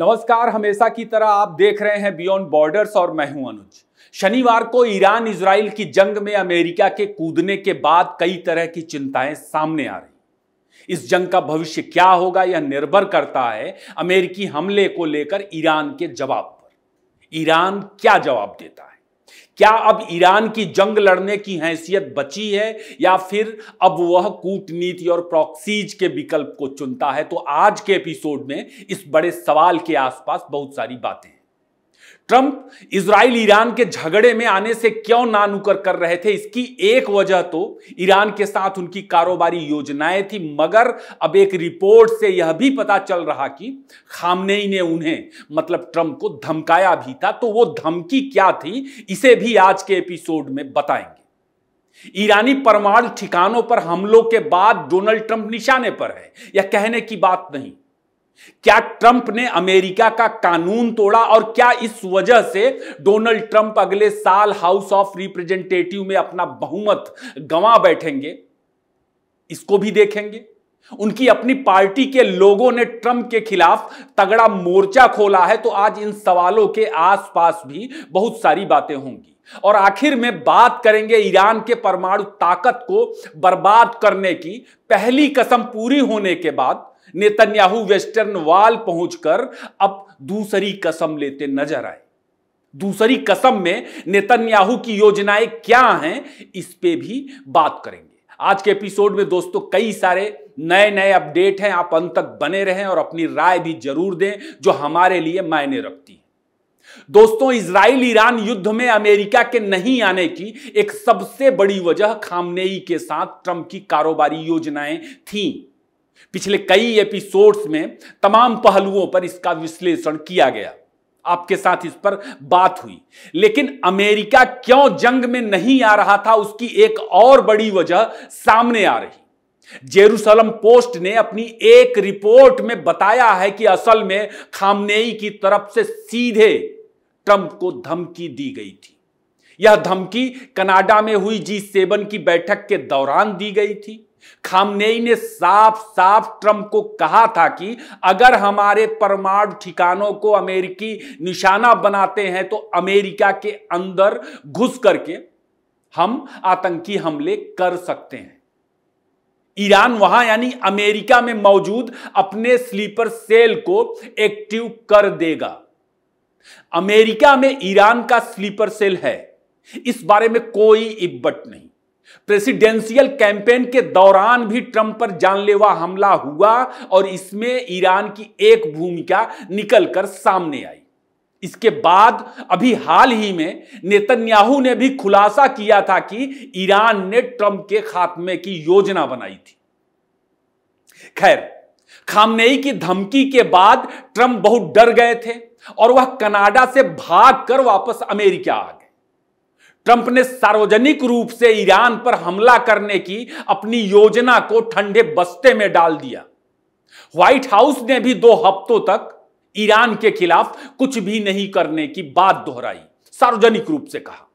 नमस्कार। हमेशा की तरह आप देख रहे हैं बियॉन्ड बॉर्डर्स और मैं हूं अनुज। शनिवार को ईरान इजराइल की जंग में अमेरिका के कूदने के बाद कई तरह की चिंताएं सामने आ रही। इस जंग का भविष्य क्या होगा यह निर्भर करता है अमेरिकी हमले को लेकर ईरान के जवाब पर। ईरान क्या जवाब देता है? क्या अब ईरान की जंग लड़ने की हैसियत बची है या फिर अब वह कूटनीति और प्रॉक्सीज के विकल्प को चुनता है? तो आज के एपिसोड में इस बड़े सवाल के आसपास बहुत सारी बातें हैं। ट्रंप इजराइल ईरान के झगड़े में आने से क्यों नानुकर कर रहे थे? इसकी एक वजह तो ईरान के साथ उनकी कारोबारी योजनाएं थी, मगर अब एक रिपोर्ट से यह भी पता चल रहा कि खामनेई ने उन्हें मतलब ट्रंप को धमकाया भी था। तो वो धमकी क्या थी, इसे भी आज के एपिसोड में बताएंगे। ईरानी परमाणु ठिकानों पर हमलों के बाद डोनाल्ड ट्रंप निशाने पर है, यह कहने की बात नहीं। क्या ट्रंप ने अमेरिका का कानून तोड़ा और क्या इस वजह से डोनाल्ड ट्रंप अगले साल हाउस ऑफ रिप्रेजेंटेटिव में अपना बहुमत गंवा बैठेंगे? इसको भी देखेंगे। उनकी अपनी पार्टी के लोगों ने ट्रंप के खिलाफ तगड़ा मोर्चा खोला है, तो आज इन सवालों के आसपास भी बहुत सारी बातें होंगी। और आखिर में बात करेंगे ईरान के परमाणु ताकत को बर्बाद करने की पहली कसम पूरी होने के बाद नेतन्याहू वेस्टर्न वॉल पहुंचकर अब दूसरी कसम लेते नजर आए। दूसरी कसम में नेतन्याहू की योजनाएं क्या हैं, इस पे भी बात करेंगे। आज के एपिसोड में दोस्तों कई सारे नए अपडेट हैं। आप अंत तक बने रहें और अपनी राय भी जरूर दें जो हमारे लिए मायने रखती है। दोस्तों, इजराइल ईरान युद्ध में अमेरिका के नहीं आने की एक सबसे बड़ी वजह खामनेई के साथ ट्रंप की कारोबारी योजनाएं थीं। पिछले कई एपिसोड्स में तमाम पहलुओं पर इसका विश्लेषण किया गया, आपके साथ इस पर बात हुई। लेकिन अमेरिका क्यों जंग में नहीं आ रहा था, उसकी एक और बड़ी वजह सामने आ रही। जेरूसलम पोस्ट ने अपनी एक रिपोर्ट में बताया है कि असल में खामनेई की तरफ से सीधे ट्रंप को धमकी दी गई थी। यह धमकी कनाडा में हुई G7 की बैठक के दौरान दी गई थी। खामनेई ने साफ साफ ट्रंप को कहा था कि अगर हमारे परमाणु ठिकानों को अमेरिकी निशाना बनाते हैं तो अमेरिका के अंदर घुस करके हम आतंकी हमले कर सकते हैं। ईरान वहां यानी अमेरिका में मौजूद अपने स्लीपर सेल को एक्टिव कर देगा। अमेरिका में ईरान का स्लीपर सेल है, इस बारे में कोई इब्बट नहीं। प्रेसिडेंशियल कैंपेन के दौरान भी ट्रंप पर जानलेवा हमला हुआ और इसमें ईरान की एक भूमिका निकलकर सामने आई। इसके बाद अभी हाल ही में नेतन्याहू ने भी खुलासा किया था कि ईरान ने ट्रंप के खात्मे की योजना बनाई थी। खैर, खामनेई की धमकी के बाद ट्रंप बहुत डर गए थे और वह कनाडा से भागकर वापस अमेरिका आ गए। ट्रंप ने सार्वजनिक रूप से ईरान पर हमला करने की अपनी योजना को ठंडे बस्ते में डाल दिया। व्हाइट हाउस ने भी 2 हफ्तों तक ईरान के खिलाफ कुछ भी नहीं करने की बात दोहराई, सार्वजनिक रूप से कहा।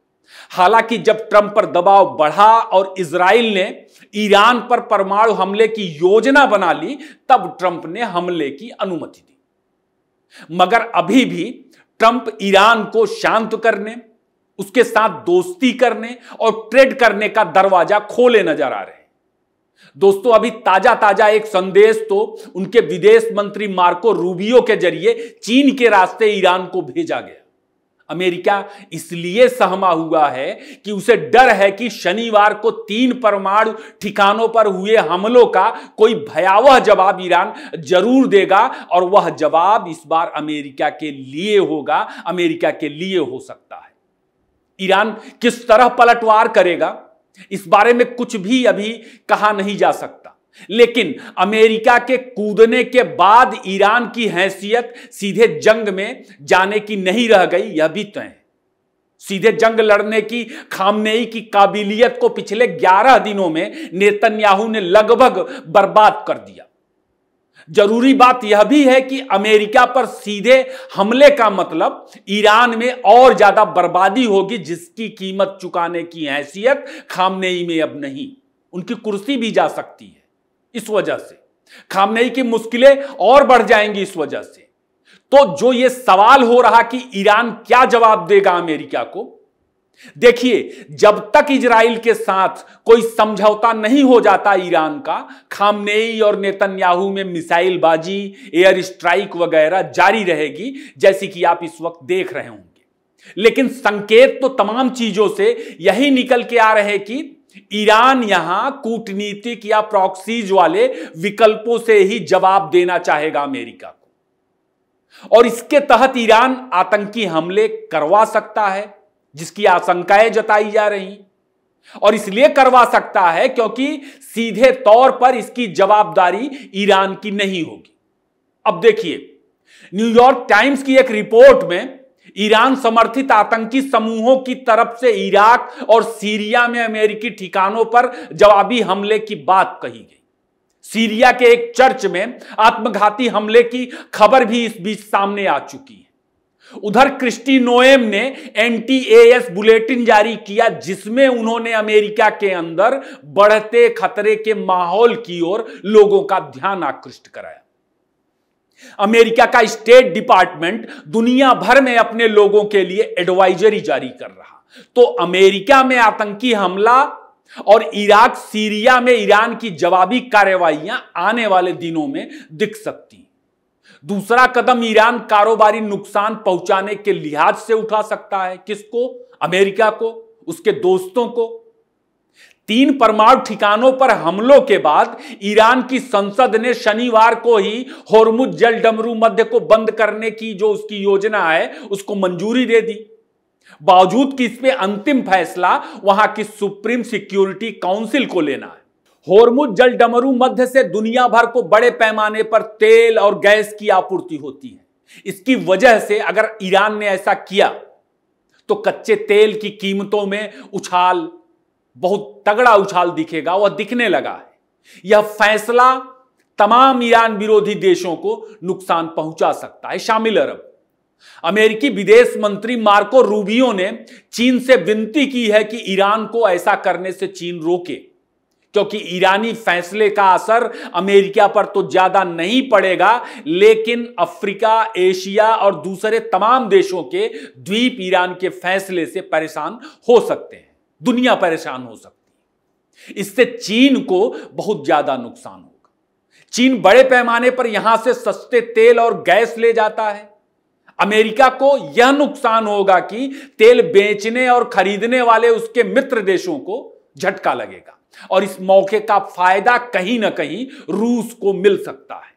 हालांकि जब ट्रंप पर दबाव बढ़ा और इजराइल ने ईरान पर परमाणु हमले की योजना बना ली, तब ट्रंप ने हमले की अनुमति दी। मगर अभी भी ट्रंप ईरान को शांत करने, उसके साथ दोस्ती करने और ट्रेड करने का दरवाजा खोले नजर आ रहे हैं। दोस्तों, अभी ताजा एक संदेश तो उनके विदेश मंत्री मार्को रूबियो के जरिए चीन के रास्ते ईरान को भेजा गया। अमेरिका इसलिए सहमा हुआ है कि उसे डर है कि शनिवार को 3 परमाणु ठिकानों पर हुए हमलों का कोई भयावह जवाब ईरान जरूर देगा और वह जवाब इस बार अमेरिका के लिए होगा, अमेरिका के लिए हो सकता है। ईरान किस तरह पलटवार करेगा, इस बारे में कुछ भी अभी कहा नहीं जा सकता। लेकिन अमेरिका के कूदने के बाद ईरान की हैसियत सीधे जंग में जाने की नहीं रह गई, यह भी तय है। सीधे जंग लड़ने की खामनेई की काबिलियत को पिछले 11 दिनों में नेतन्याहू ने लगभग बर्बाद कर दिया। जरूरी बात यह भी है कि अमेरिका पर सीधे हमले का मतलब ईरान में और ज्यादा बर्बादी होगी, जिसकी कीमत चुकाने की हैसियत खामनेई में अब नहीं। उनकी कुर्सी भी जा सकती है। इस वजह से खामनेई की मुश्किलें और बढ़ जाएंगी। इस वजह से तो जो यह सवाल हो रहा कि ईरान क्या जवाब देगा अमेरिका को, देखिए, जब तक इजराइल के साथ कोई समझौता नहीं हो जाता ईरान का, खामनेई और नेतन्याहू में मिसाइलबाजी, एयर स्ट्राइक वगैरह जारी रहेगी, जैसी कि आप इस वक्त देख रहे होंगे। लेकिन संकेत तो तमाम चीजों से यही निकल के आ रहे कि ईरान यहां कूटनीतिक या प्रॉक्सीज वाले विकल्पों से ही जवाब देना चाहेगा अमेरिका को, और इसके तहत ईरान आतंकी हमले करवा सकता है, जिसकी आशंकाएं जताई जा रही, और इसलिए करवा सकता है क्योंकि सीधे तौर पर इसकी जवाबदारी ईरान की नहीं होगी। अब देखिए, न्यूयॉर्क टाइम्स की एक रिपोर्ट में ईरान समर्थित आतंकी समूहों की तरफ से इराक और सीरिया में अमेरिकी ठिकानों पर जवाबी हमले की बात कही गई। सीरिया के एक चर्च में आत्मघाती हमले की खबर भी इस बीच सामने आ चुकी है। उधर क्रिस्टी नोएम ने एंटी-एएस बुलेटिन जारी किया, जिसमें उन्होंने अमेरिका के अंदर बढ़ते खतरे के माहौल की ओर लोगों का ध्यान आकृष्ट कराया। अमेरिका का स्टेट डिपार्टमेंट दुनिया भर में अपने लोगों के लिए एडवाइजरी जारी कर रहा, तो अमेरिका में आतंकी हमला और इराक सीरिया में ईरान की जवाबी कार्रवाइयां आने वाले दिनों में दिख सकती हैं। दूसरा कदम ईरान कारोबारी नुकसान पहुंचाने के लिहाज से उठा सकता है। किसको? अमेरिका को, उसके दोस्तों को। 3 परमाणु ठिकानों पर हमलों के बाद ईरान की संसद ने शनिवार को ही होर्मुज जल डमरू मध्य को बंद करने की जो उसकी योजना है, उसको मंजूरी दे दी, बावजूद कि इस पे अंतिम फैसला वहां की सुप्रीम सिक्योरिटी काउंसिल को लेना है। होर्मुज जल डमरू मध्य से दुनिया भर को बड़े पैमाने पर तेल और गैस की आपूर्ति होती है। इसकी वजह से अगर ईरान ने ऐसा किया तो कच्चे तेल की कीमतों में उछाल, बहुत तगड़ा उछाल दिखेगा, वह दिखने लगा है। यह फैसला तमाम ईरान विरोधी देशों को नुकसान पहुंचा सकता है, शामिल अरब। अमेरिकी विदेश मंत्री मार्को रूबियो ने चीन से विनती की है कि ईरान को ऐसा करने से चीन रोके, क्योंकि ईरानी फैसले का असर अमेरिका पर तो ज्यादा नहीं पड़ेगा, लेकिन अफ्रीका, एशिया और दूसरे तमाम देशों के द्वीप ईरान के फैसले से परेशान हो सकते हैं। दुनिया परेशान हो सकती है। इससे चीन को बहुत ज्यादा नुकसान होगा। चीन बड़े पैमाने पर यहां से सस्ते तेल और गैस ले जाता है। अमेरिका को यह नुकसान होगा कि तेल बेचने और खरीदने वाले उसके मित्र देशों को झटका लगेगा, और इस मौके का फायदा कहीं ना कहीं रूस को मिल सकता है।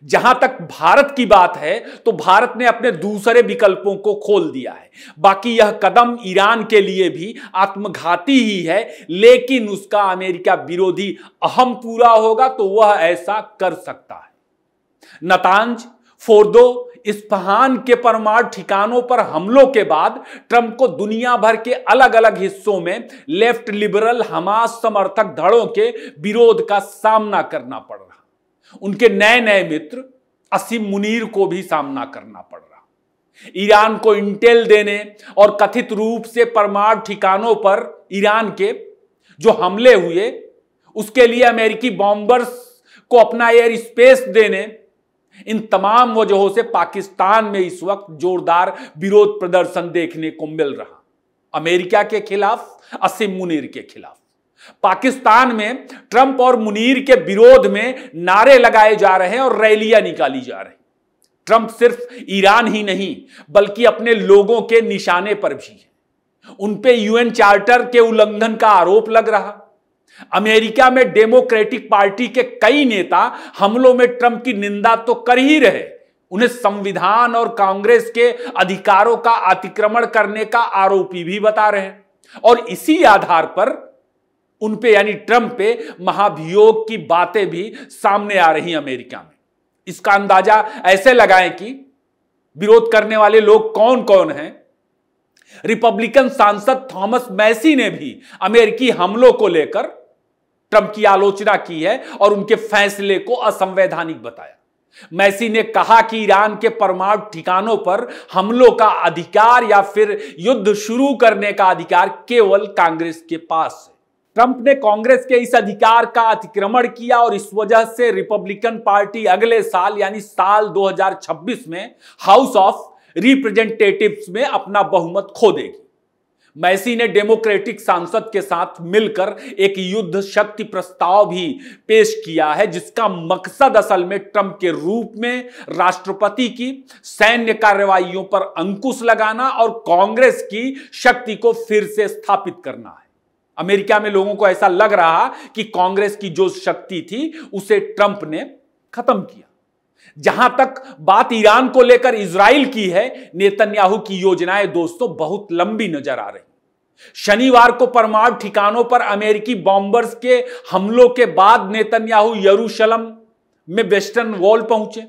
जहां तक भारत की बात है, तो भारत ने अपने दूसरे विकल्पों को खोल दिया है। बाकी यह कदम ईरान के लिए भी आत्मघाती ही है, लेकिन उसका अमेरिका विरोधी अहम पूरा होगा तो वह ऐसा कर सकता है। नतांज, फोर्दो, इस्फहान के परमाणु ठिकानों पर हमलों के बाद ट्रंप को दुनिया भर के अलग अलग हिस्सों में लेफ्ट लिबरल हमास समर्थक धड़ों के विरोध का सामना करना पड़ रहा। उनके नए नए मित्र असीम मुनीर को भी सामना करना पड़ रहा। ईरान को इंटेल देने और कथित रूप से परमाणु ठिकानों पर ईरान के जो हमले हुए, उसके लिए अमेरिकी बॉम्बर्स को अपना एयर स्पेस देने, इन तमाम वजहों से पाकिस्तान में इस वक्त जोरदार विरोध प्रदर्शन देखने को मिल रहा। अमेरिका के खिलाफ, असीम मुनीर के खिलाफ। पाकिस्तान में ट्रंप और मुनीर के विरोध में नारे लगाए जा रहे हैं और रैलियां निकाली जा रही। ट्रंप सिर्फ ईरान ही नहीं बल्कि अपने लोगों के निशाने पर भी है। उन पे यूएन चार्टर के उल्लंघन का आरोप लग रहा। अमेरिका में डेमोक्रेटिक पार्टी के कई नेता हमलों में ट्रंप की निंदा तो कर ही रहे, उन्हें संविधान और कांग्रेस के अधिकारों का अतिक्रमण करने का आरोपी भी बता रहे हैं, और इसी आधार पर उन पे यानी ट्रंप पे महाभियोग की बातें भी सामने आ रही अमेरिका में। इसका अंदाजा ऐसे लगाएं कि विरोध करने वाले लोग कौन कौन हैं। रिपब्लिकन सांसद थॉमस मैसी ने भी अमेरिकी हमलों को लेकर ट्रंप की आलोचना की है और उनके फैसले को असंवैधानिक बताया। मैसी ने कहा कि ईरान के परमाणु ठिकानों पर हमलों का अधिकार या फिर युद्ध शुरू करने का अधिकार केवल कांग्रेस के पास है। ट्रंप ने कांग्रेस के इस अधिकार का अतिक्रमण किया और इस वजह से रिपब्लिकन पार्टी अगले साल यानी साल 2026 में हाउस ऑफ रिप्रेजेंटेटिव्स में अपना बहुमत खो देगी। मैसी ने डेमोक्रेटिक सांसद के साथ मिलकर एक युद्ध शक्ति प्रस्ताव भी पेश किया है, जिसका मकसद असल में ट्रंप के रूप में राष्ट्रपति की सैन्य कार्रवाइयों पर अंकुश लगाना और कांग्रेस की शक्ति को फिर से स्थापित करना है। अमेरिका में लोगों को ऐसा लग रहा कि कांग्रेस की जो शक्ति थी उसे ट्रंप ने खत्म किया। जहां तक बात ईरान को लेकर इजराइल की है, नेतन्याहू की योजनाएं दोस्तों बहुत लंबी नजर आ रही। शनिवार को परमाणु ठिकानों पर अमेरिकी बॉम्बर्स के हमलों के बाद नेतन्याहू यरूशलेम में वेस्टर्न वॉल पहुंचे।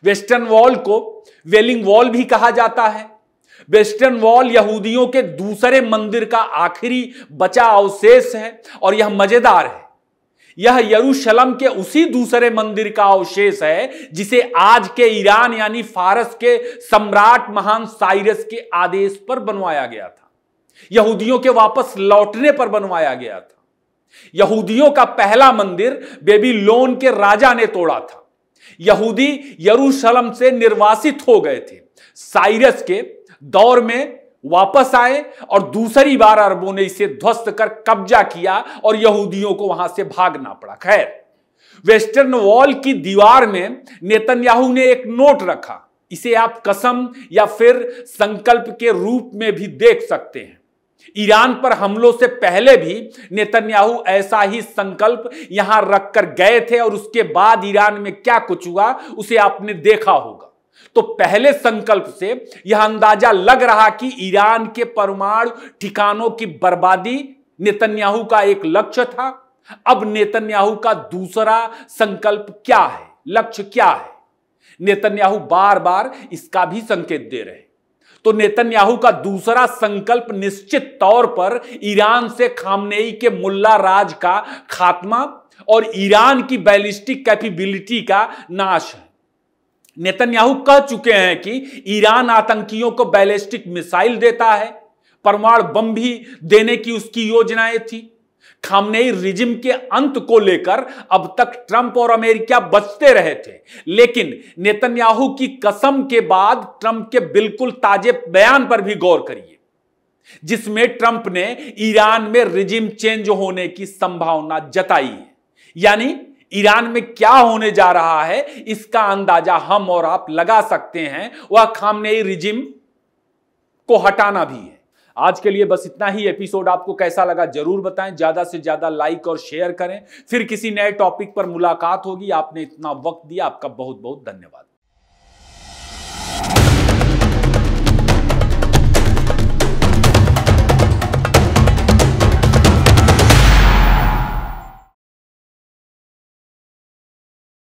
वेस्टर्न वॉल को वेलिंग वॉल भी कहा जाता है। वेस्टर्न वॉल यहूदियों के दूसरे मंदिर का आखिरी बचा अवशेष है और यह मजेदार है, यह यरूशलेम के उसी दूसरे मंदिर का अवशेष है जिसे आज के ईरान यानी फारस के सम्राट महान साइरस के आदेश पर बनवाया गया था। यहूदियों के वापस लौटने पर बनवाया गया था। यहूदियों का पहला मंदिर बेबीलोन के राजा ने तोड़ा था। यहूदी यरूशलेम से निर्वासित हो गए थे। साइरस के दौर में वापस आए और दूसरी बार अरबों ने इसे ध्वस्त कर कब्जा किया और यहूदियों को वहां से भागना पड़ा। खैर, वेस्टर्न वॉल की दीवार में नेतन्याहू ने एक नोट रखा। इसे आप कसम या फिर संकल्प के रूप में भी देख सकते हैं। ईरान पर हमलों से पहले भी नेतन्याहू ऐसा ही संकल्प यहां रखकर गए थे और उसके बाद ईरान में क्या कुछ हुआ उसे आपने देखा होगा। तो पहले संकल्प से यह अंदाजा लग रहा कि ईरान के परमाणु ठिकानों की बर्बादी नेतन्याहू का एक लक्ष्य था। अब नेतन्याहू का दूसरा संकल्प क्या है, लक्ष्य क्या है? नेतन्याहू बार बार इसका भी संकेत दे रहे हैं। तो नेतन्याहू का दूसरा संकल्प निश्चित तौर पर ईरान से खामनेई के मुल्ला राज का खात्मा और ईरान की बैलिस्टिक कैपेबिलिटी का नाश है। नेतन्याहू कह चुके हैं कि ईरान आतंकियों को बैलिस्टिक मिसाइल देता है, परमाणु बम भी देने की उसकी योजनाएं थी। खामनेई रिजिम के अंत को लेकर अब तक ट्रंप और अमेरिका बचते रहे थे, लेकिन नेतन्याहू की कसम के बाद ट्रंप के बिल्कुल ताजे बयान पर भी गौर करिए, जिसमें ट्रंप ने ईरान में रिजिम चेंज होने की संभावना जताई है। यानी ईरान में क्या होने जा रहा है इसका अंदाजा हम और आप लगा सकते हैं। वह खामनेई रिजिम को हटाना भी है। आज के लिए बस इतना ही। एपिसोड आपको कैसा लगा जरूर बताएं, ज्यादा से ज्यादा लाइक और शेयर करें। फिर किसी नए टॉपिक पर मुलाकात होगी। आपने इतना वक्त दिया, आपका बहुत बहुत धन्यवाद।